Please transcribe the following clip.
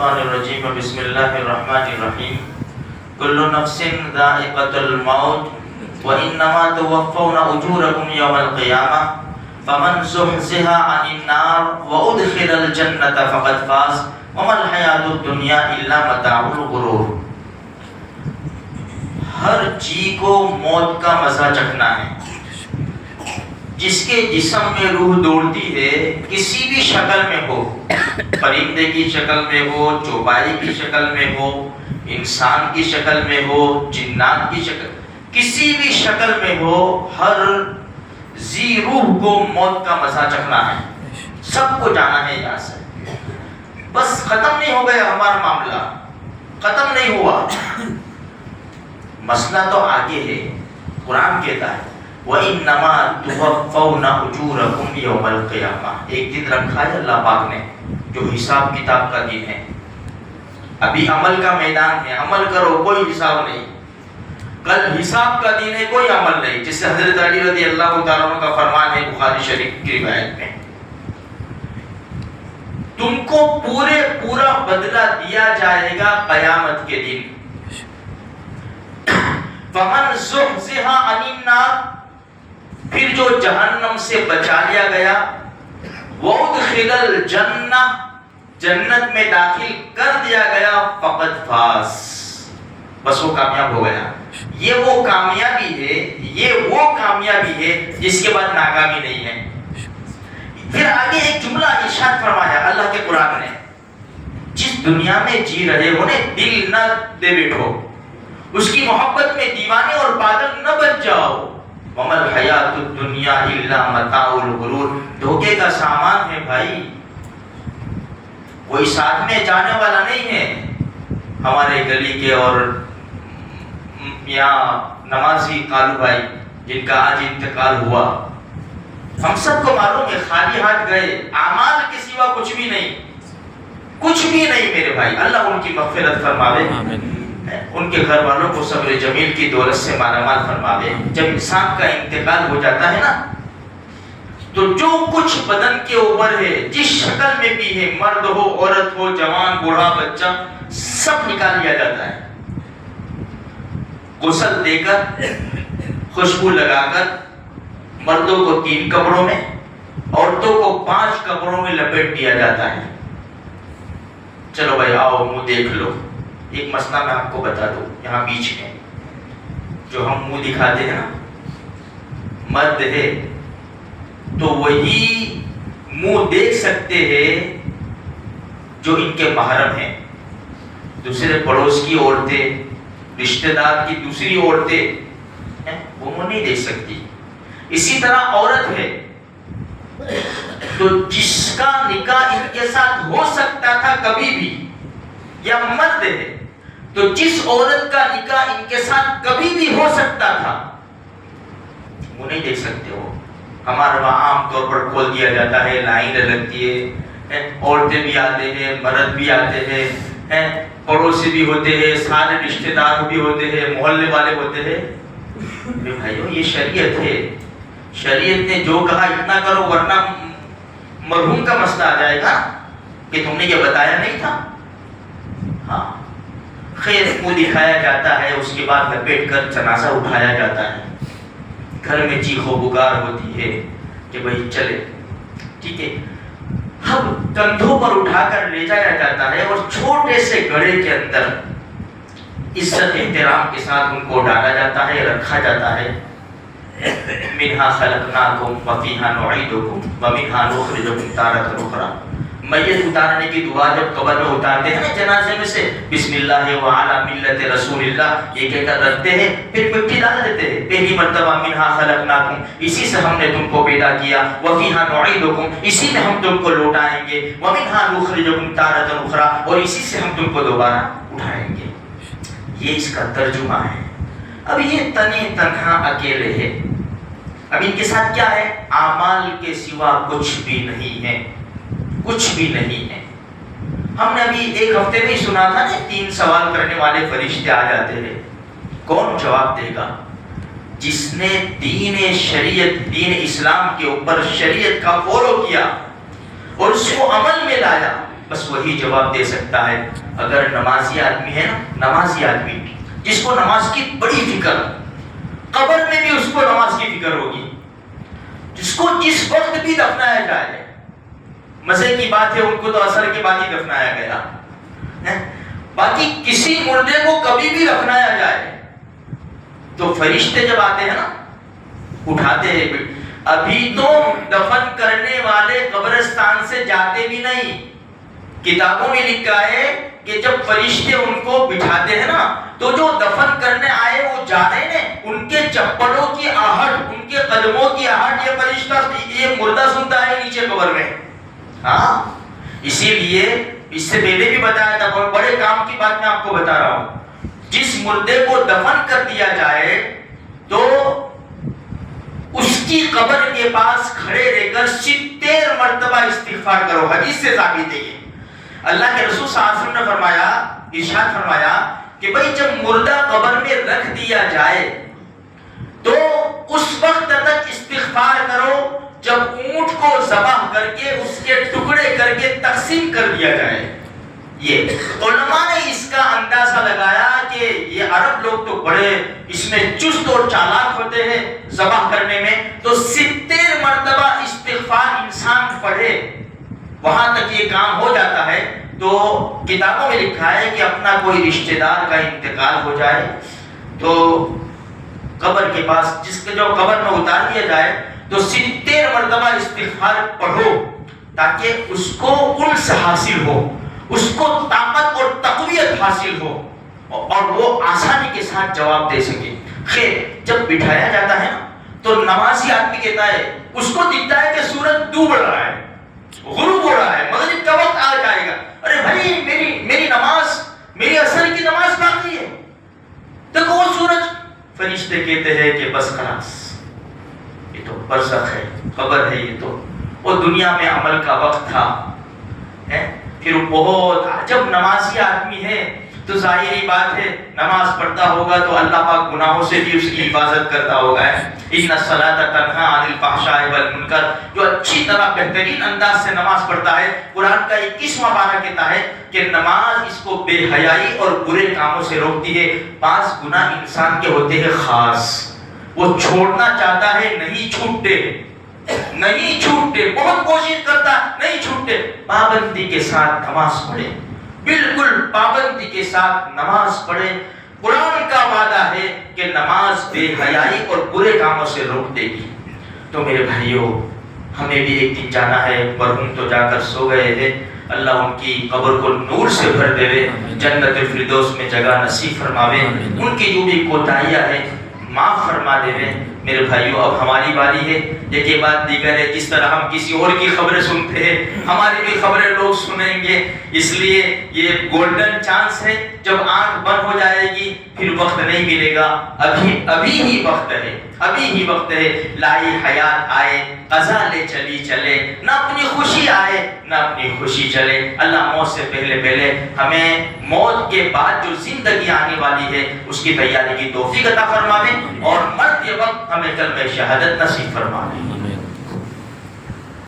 الشیطان الرجیم بسم اللہ الرحمن الرحیم کل نفس ذائقۃ الموت وانما توفون اجورکم یوم القیامہ فمن زحزح عن النار وادخل الجنۃ فقد فاز وما الحیاۃ الدنیا الا متاع الغرور۔ ہر جی کو موت کا مزہ چکھنا ہے۔ جس کے جسم میں روح دوڑتی ہے کسی بھی شکل میں ہو، پرندے کی شکل میں ہو، چوپائی کی شکل میں ہو، انسان کی شکل میں ہو، جنات کی شکل، کسی بھی شکل میں ہو، ہر ذی روح کو موت کا مزہ چکھنا ہے۔ سب کو جانا ہے یہاں سے، بس ختم نہیں ہو گیا ہمارا معاملہ، ختم نہیں ہوا، مسئلہ تو آگے ہے۔ قرآن کہتا ہے وَإِنَّمَا تُوَفَّوْنَ أُجُورَكُمْ يَوْمَ الْقِيَامَةِ۔ ایک دن رکھا ہے اللہ پاک نے جو حساب کتاب کا دن ہے۔ ابھی عمل کا میدان ہے، عمل کرو، کوئی حساب نہیں۔ کل حساب کا دن ہے، کوئی عمل نہیں، جس سے حضرت علی رضی اللہ تعالیٰ عنہ کا فرمان ہے بخاری شریف کی روایت میں، تم کو پورا بدلہ دیا جائے گا قیامت کے دن۔ فَمَنْ زُحْزِحَ عَنِ النَّارِ، پھر جو جہنم سے بچا لیا گیا، وَأُدْخِلَ الْجَنَّةَ، جنت میں داخل کر دیا گیا، فَقَدْ فَازَ، بس وہ کامیاب ہو گیا۔ یہ وہ کامیابی ہے، یہ وہ کامیابی ہے جس کے بعد ناکامی نہیں ہے۔ پھر آگے ایک جملہ ارشاد فرمایا اللہ کے قرآن نے، جس دنیا میں جی رہے انہیں دل نہ دے بیٹھو، اس کی محبت میں دیوانے اور پاگل نہ بن جاؤ۔ وَمَا الْحَيَاةُ الدُّنْيَا إِلَّا مَتَاعُ الْغُرُورِ، دھوکے کا سامان ہے بھائی، کوئی ساتھ میں جانے والا نہیں ہے۔ ہمارے گلی کے اور یہاں نمازی کالو بھائی جن کا آج انتقال ہوا، ہم سب کو معلوم ہے خالی ہاتھ گئے، اعمال کے سوا کچھ بھی نہیں، کچھ بھی نہیں میرے بھائی۔ اللہ ان کی مغفرت فرماوے، ان کے گھر والوں کو صبر جمیل کی دولت سے مالا مال فرماوے۔ جب انسان کا انتقال ہو جاتا ہے نا تو جو کچھ بدن کے اوپر ہے، جس شکل میں بھی ہے، مرد ہو، عورت ہو، جوان، بوڑھا، بچہ، سب نکال لیا جاتا ہے، غسل دے کر، خوشبو لگا کر، مردوں کو 3 کپڑوں میں، عورتوں کو 5 کپڑوں میں لپیٹ دیا جاتا ہے۔ چلو بھائی آؤ منہ دیکھ لو۔ ایک مسئلہ میں آپ کو بتا دوں، یہاں بیچ میں جو ہم منہ دکھاتے ہیں نا، مرد ہے تو وہی منہ دیکھ سکتے ہیں جو ان کے محرم ہیں، دوسرے پڑوس کی عورتیں، رشتہ دار کی دوسری عورتیں وہ منہ نہیں دیکھ سکتی۔ اسی طرح عورت ہے تو جس کا نکاح ان کے ساتھ ہو سکتا تھا کبھی بھی، یا مرد ہے تو جس عورت کا نکاح ان کے ساتھ کبھی بھی ہو سکتا تھا وہ نہیں دیکھ سکتے ہو۔ ہمارے وہاں عام طور پر کھول دیا جاتا ہے، لائن لگتی ہے، عورتیں بھی آتے ہیں، مرد بھی آتے ہیں، پڑوسی بھی ہوتے ہیں، سارے رشتہ دار بھی ہوتے ہیں، محلے والے ہوتے ہیں۔ میرے بھائیو یہ شریعت ہے، شریعت نے جو کہا اتنا کرو ورنہ مرحوم کا مسئلہ آ جائے گا کہ تم نے یہ بتایا نہیں تھا۔ ہاں خیر منہ دکھایا جاتا ہے، اس کے بعد لپیٹ کر جنازہ اٹھایا جاتا ہے، گھر میں چیخو پکار ہوتی ہے کہ بھائی چلے، ٹھیک ہے، اب کندھوں پر اٹھا کر لے جایا جاتا ہے اور چھوٹے سے گڑھے کے اندر عزت احترام کے ساتھ ان کو ڈالا جاتا ہے، رکھا جاتا ہے۔ منہا خلقناکم وفیہا نعیدکم ومنہا نخرجکم تارۃ اخری۔ میت اتارنے کی دعا جب قبر میں اتارتے ہیں نا جنازے میں سے، بسم اللہ وعلی ملت رسول اللہ یہ کہہ کر رکھتے ہیں، پھر مٹی ڈال دیتے ہیں، پہلی مرتبہ منہا خلقناکم، اسی سے ہم نے تم کو پیدا کیا، وفیہا نعیدکم، اسی میں ہم تم کو لوٹائیں گے، ومنہا نخرجکم تارۃ اخری، اور اسی سے ہم تم کو دوبارہ اٹھائیں گے۔ یہ اس کا ترجمہ ہے۔ اب یہ تنی تنہا اکیلے ہیں، اب ان کے ساتھ کیا ہے؟ اعمال کے سوا کچھ بھی نہیں ہے، کچھ بھی نہیں ہے۔ ہم نے ابھی ایک ہفتے میں ہی سنا تھا نا، 3 سوال کرنے والے فرشتے آ جاتے ہیں، کون جواب دے گا؟ جس نے دین شریعت، دین اسلام کے اوپر شریعت کا فالو کیا اور اس کو عمل میں لایا، بس وہی جواب دے سکتا ہے. اگر نمازی آدمی ہے نا، نمازی آدمی جس کو نماز کی بڑی فکر، قبر میں بھی اس کو نماز کی فکر ہوگی، جس کو جس وقت بھی دفنایا جائے. مزے کی بات ہے ان کو تو عصر کے بعد ہی دفنایا گیا، باقی کسی مردے کو کبھی بھی دفنایا جائے تو فرشتے جب آتے ہیں نا اٹھاتے ہیں. ابھی تو دفن کرنے والے قبرستان سے جاتے بھی نہیں. کتابوں میں لکھا ہے کہ جب فرشتے ان کو بٹھاتے ہیں نا تو جو دفن کرنے آئے وہ جا رہے ہیں، ان کے چپلوں کی آہٹ، ان کے قدموں کی آہٹ یہ فرشتہ، یہ مردہ سنتا ہے نیچے قبر میں. ہاں اسی لیے اس سے پہلے بھی بتایا تھا، بہت بڑے کام کی بات میں آپ کو بتا رہا ہوں. جس مردے کو دفن کر دیا جائے تو اس کی قبر کے پاس کھڑے رہ کر 70 مرتبہ استغفار کرو. حدیث سے ثابت ہے یہ. اللہ کے رسول صلی اللہ علیہ وسلم نے فرمایا، ارشاد فرمایا کہ بھائی جب مردہ قبر میں رکھ دیا جائے تو اس وقت تک استغفار کرو جب اونٹ کو ذبح کر کے اس کے ٹکڑے کر کے تقسیم کر دیا جائے. یہ علماء نے اس کا اندازہ لگایا کہ یہ عرب لوگ تو بڑے اس میں چست اور چالاک ہوتے ہیں ذبح کرنے میں، تو 70 مرتبہ استغفار انسان پڑھے وہاں تک یہ کام ہو جاتا ہے. تو کتابوں میں لکھا ہے کہ اپنا کوئی رشتہ دار کا انتقال ہو جائے تو قبر کے پاس جس کے جو قبر میں اتار دیا جائے تو 70 مرتبہ استغفار پڑھو تاکہ اس کو انس حاصل ہو، اس کو طاقت اور تقویت حاصل ہو اور وہ آسانی کے ساتھ جواب دے سکے. خیر جب بٹھایا جاتا ہے نا تو نمازی آدمی کہتا ہے، اس کو دکھتا ہے کہ سورج ڈوب رہا ہے، غروب ہو رہا ہے، مغرب کا وقت آ جائے گا. ارے بھائی میری نماز، میری عصر کی نماز باقی ہے. دیکھو وہ سورج، فرشتے کہتے ہیں کہ بس خلاص یہ تو برزخ ہے، قبر ہے، یہ تو وہ دنیا میں عمل کا وقت تھا. پھر بہت جب نمازی آدمی ہے تو ظاہری بات ہے نماز پڑھتا ہوگا تو اللہ پاک گناہوں سے بھی اس کی حفاظت کرتا ہوگا. ان الصلاۃ تنہی عن الفحشاء والمنکر، جو اچھی طرح بہترین انداز سے نماز پڑھتا ہے. قرآن کا 21واں پارہ کہتا ہے کہ نماز اس کو بے حیائی اور برے کاموں سے روکتی ہے. 5 گناہ انسان کے ہوتے ہیں خاص، وہ چھوڑنا چاہتا ہے نہیں چھوٹتے، نہیں چھوٹتے، بہت کوشش کرتا نہیں چھوٹتے. پابندی کے ساتھ نماز پڑھے، بالکل پابندی کے ساتھ نماز پڑھے. قرآن کا وعدہ ہے کہ نماز بے حیائی اور برے کاموں سے روک دے گی. تو میرے بھائیوں ہمیں بھی ایک دن جانا ہے. مرحوم تو جا کر سو گئے ہیں، اللہ ان کی قبر کو نور سے بھر دے، جنت الفردوس میں جگہ نصیب فرماوے. ان کی جو بھی کوتاہیاں ہیں معاف فرما دے. میرے بھائیوں اب ہماری باری ہے. ایک بات دیگر ہے، جس طرح ہم کسی اور کی خبریں سنتے ہیں ہماری بھی خبریں لوگ سنیں گے. اس لیے یہ گولڈن چانس ہے، جب آنکھ بند ہو جائے گی پھر وقت نہیں ملے گا. ابھی ہی وقت ہے، ابھی ہی وقت ہے. لائی حیات آئے قضا لے چلی چلے، نہ اپنی خوشی آئے نہ اپنی خوشی چلے. اللہ موت سے پہلے ہمیں موت کے بعد جو زندگی آنے والی ہے اس کی تیاری کی توفیق عطا فرماوے اور مرتے وقت ہمیں کلمہ شہادت نصیب فرماوے.